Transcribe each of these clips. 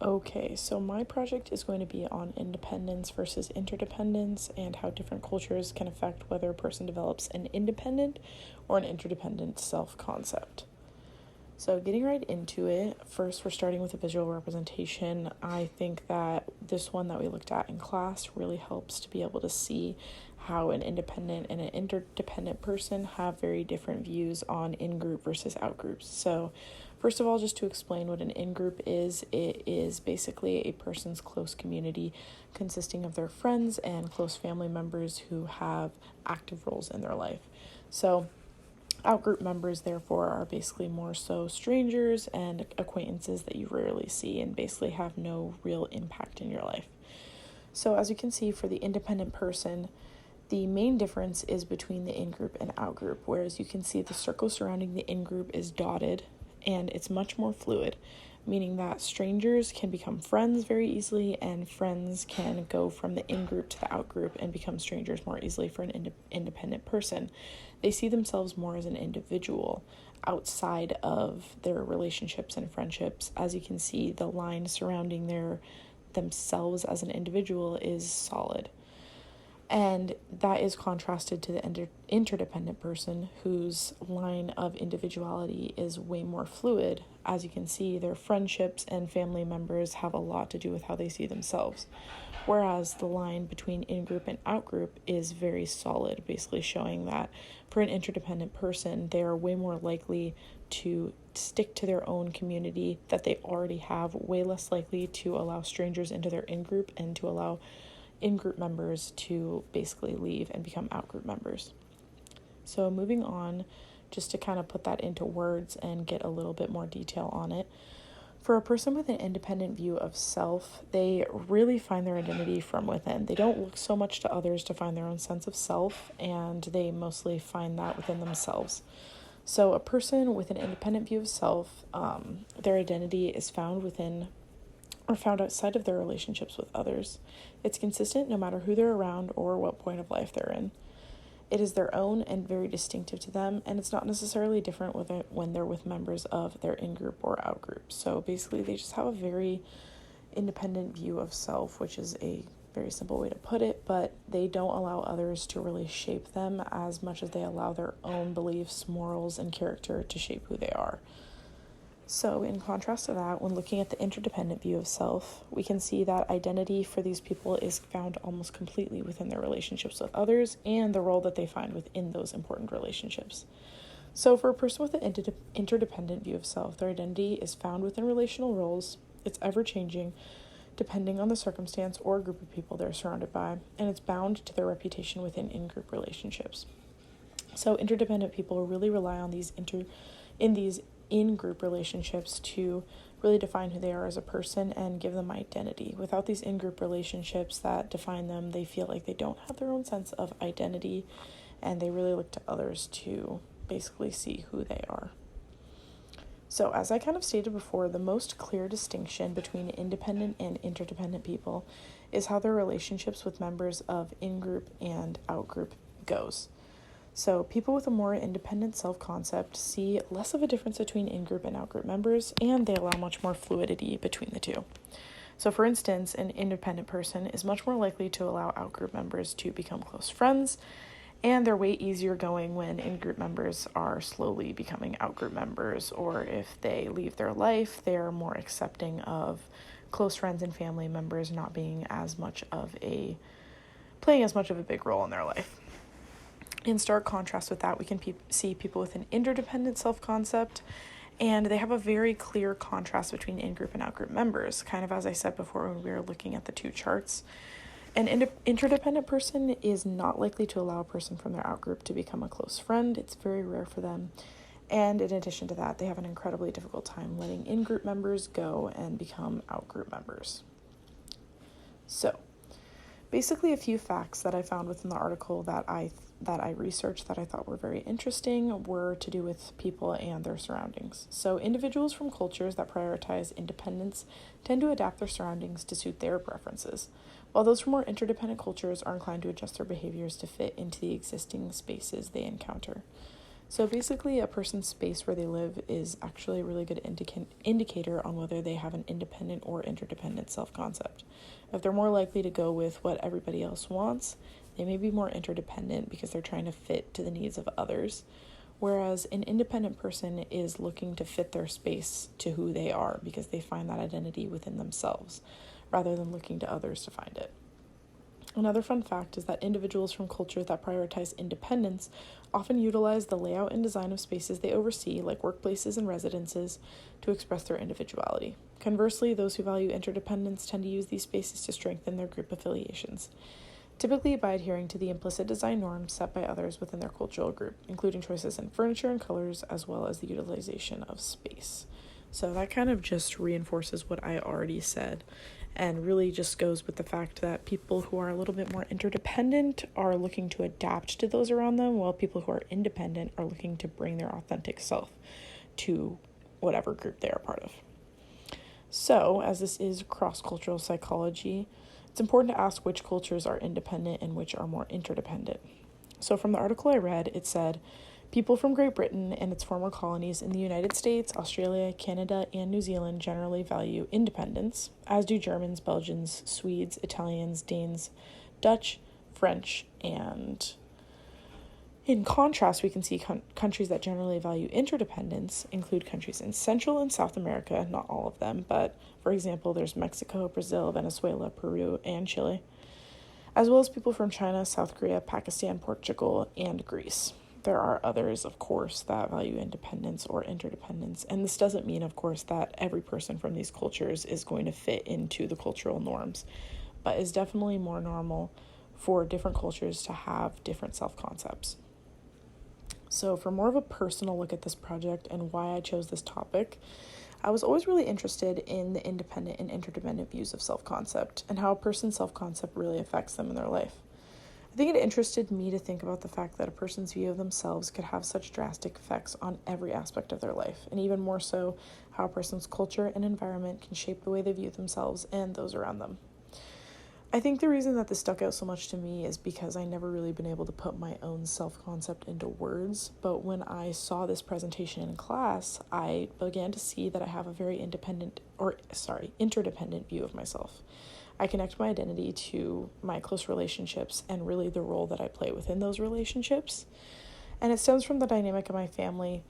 Okay, so my project is going to be on independence versus interdependence and how different cultures can affect whether a person develops an independent or an interdependent self-concept. So getting right into it, first we're starting with a visual representation. I think that this one that we looked at in class really helps to be able to see how an independent and an interdependent person have very different views on in-group versus out-groups. So first of all, just to explain what an in-group is, it is basically a person's close community consisting of their friends and close family members who have active roles in their life. So out-group members, therefore, are basically more so strangers and acquaintances that you rarely see and basically have no real impact in your life. So as you can see, for the independent person, the main difference is between the in-group and out-group, whereas you can see the circle surrounding the in-group is dotted, and it's much more fluid, meaning that strangers can become friends very easily, and friends can go from the in-group to the out-group and become strangers more easily for an independent person. They see themselves more as an individual outside of their relationships and friendships. As you can see, the line surrounding themselves as an individual is solid. And that is contrasted to the interdependent person whose line of individuality is way more fluid. As you can see, their friendships and family members have a lot to do with how they see themselves. Whereas the line between in-group and out-group is very solid, basically showing that for an interdependent person, they are way more likely to stick to their own community that they already have, way less likely to allow strangers into their in-group and to allow in-group members to basically leave and become out-group members. So moving on, just to kind of put that into words and get a little bit more detail on it. For a person with an independent view of self, they really find their identity from within. They don't look so much to others to find their own sense of self, and they mostly find that within themselves. So a person with an independent view of self, their identity is found within or found outside of their relationships with others. It's consistent no matter who they're around or what point of life they're in. It is their own and very distinctive to them, and it's not necessarily different when they're with members of their in-group or out-group. So basically, they just have a very independent view of self, which is a very simple way to put it, but they don't allow others to really shape them as much as they allow their own beliefs, morals, and character to shape who they are. So in contrast to that, when looking at the interdependent view of self, we can see that identity for these people is found almost completely within their relationships with others and the role that they find within those important relationships. So for a person with an interdependent view of self, their identity is found within relational roles. It's ever-changing, depending on the circumstance or group of people they're surrounded by, and it's bound to their reputation within in-group relationships. So interdependent people really rely on these in-group relationships to really define who they are as a person and give them identity. Without these in-group relationships that define them, they feel like they don't have their own sense of identity, and they really look to others to basically see who they are. So as I kind of stated before, the most clear distinction between independent and interdependent people is how their relationships with members of in-group and out-group goes. So people with a more independent self-concept see less of a difference between in-group and out-group members, and they allow much more fluidity between the two. So for instance, an independent person is much more likely to allow out-group members to become close friends, and they're way easier going when in-group members are slowly becoming out-group members, or if they leave their life, they're more accepting of close friends and family members not being playing as much of a big role in their life. In stark contrast with that, we can see people with an interdependent self-concept, and they have a very clear contrast between in-group and out-group members, kind of as I said before when we were looking at the two charts. An interdependent person is not likely to allow a person from their out-group to become a close friend. It's very rare for them. And in addition to that, they have an incredibly difficult time letting in-group members go and become out-group members. So, basically a few facts that I found within the article that I researched that I thought were very interesting were to do with people and their surroundings. So individuals from cultures that prioritize independence tend to adapt their surroundings to suit their preferences, while those from more interdependent cultures are inclined to adjust their behaviors to fit into the existing spaces they encounter. So basically, a person's space where they live is actually a really good indicator on whether they have an independent or interdependent self-concept. If they're more likely to go with what everybody else wants, they may be more interdependent because they're trying to fit to the needs of others, whereas an independent person is looking to fit their space to who they are because they find that identity within themselves, rather than looking to others to find it. Another fun fact is that individuals from cultures that prioritize independence often utilize the layout and design of spaces they oversee, like workplaces and residences, to express their individuality. Conversely, those who value interdependence tend to use these spaces to strengthen their group affiliations, typically by adhering to the implicit design norms set by others within their cultural group, including choices in furniture and colors, as well as the utilization of space. So that kind of just reinforces what I already said, and really just goes with the fact that people who are a little bit more interdependent are looking to adapt to those around them, while people who are independent are looking to bring their authentic self to whatever group they are part of. So, as this is cross-cultural psychology, it's important to ask which cultures are independent and which are more interdependent. So from the article I read, it said, people from Great Britain and its former colonies in the United States, Australia, Canada, and New Zealand generally value independence, as do Germans, Belgians, Swedes, Italians, Danes, Dutch, French, and in contrast, we can see countries that generally value interdependence include countries in Central and South America, not all of them, but for example, there's Mexico, Brazil, Venezuela, Peru, and Chile, as well as people from China, South Korea, Pakistan, Portugal, and Greece. There are others, of course, that value independence or interdependence, and this doesn't mean, of course, that every person from these cultures is going to fit into the cultural norms, but it's definitely more normal for different cultures to have different self-concepts. So for more of a personal look at this project and why I chose this topic, I was always really interested in the independent and interdependent views of self-concept and how a person's self-concept really affects them in their life. I think it interested me to think about the fact that a person's view of themselves could have such drastic effects on every aspect of their life, and even more so, how a person's culture and environment can shape the way they view themselves and those around them. I think the reason that this stuck out so much to me is because I never really been able to put my own self-concept into words, but when I saw this presentation in class, I began to see that I have a very interdependent view of myself. I connect my identity to my close relationships and really the role that I play within those relationships. And it stems from the dynamic of my family,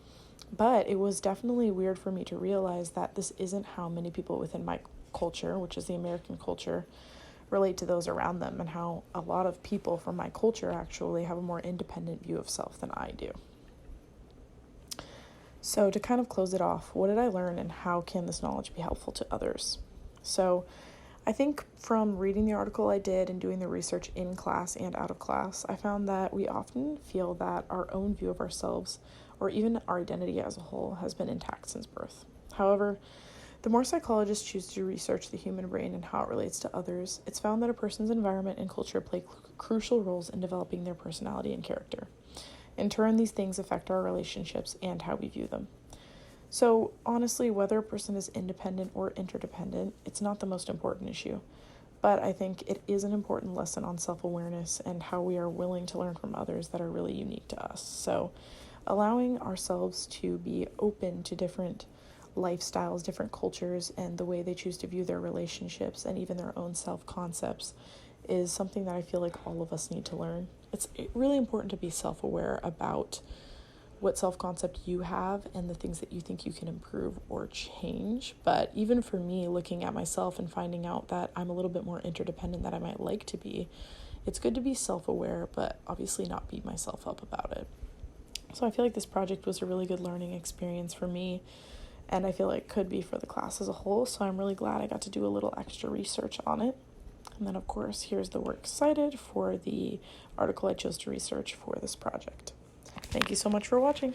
but it was definitely weird for me to realize that this isn't how many people within my culture, which is the American culture, relate to those around them, and how a lot of people from my culture actually have a more independent view of self than I do. So to kind of close it off, what did I learn and how can this knowledge be helpful to others? So I think from reading the article I did and doing the research in class and out of class, I found that we often feel that our own view of ourselves, or even our identity as a whole, has been intact since birth. However, the more psychologists choose to research the human brain and how it relates to others, it's found that a person's environment and culture play crucial roles in developing their personality and character. In turn, these things affect our relationships and how we view them. So, honestly, whether a person is independent or interdependent, it's not the most important issue. But I think it is an important lesson on self-awareness and how we are willing to learn from others that are really unique to us. So, allowing ourselves to be open to different lifestyles, different cultures, and the way they choose to view their relationships and even their own self-concepts is something that I feel like all of us need to learn. It's really important to be self-aware about what self-concept you have and the things that you think you can improve or change. But even for me, looking at myself and finding out that I'm a little bit more interdependent than I might like to be, it's good to be self-aware, but obviously not beat myself up about it. So I feel like this project was a really good learning experience for me, and I feel like it could be for the class as a whole, so I'm really glad I got to do a little extra research on it. And then, of course, here's the works cited for the article I chose to research for this project. Thank you so much for watching.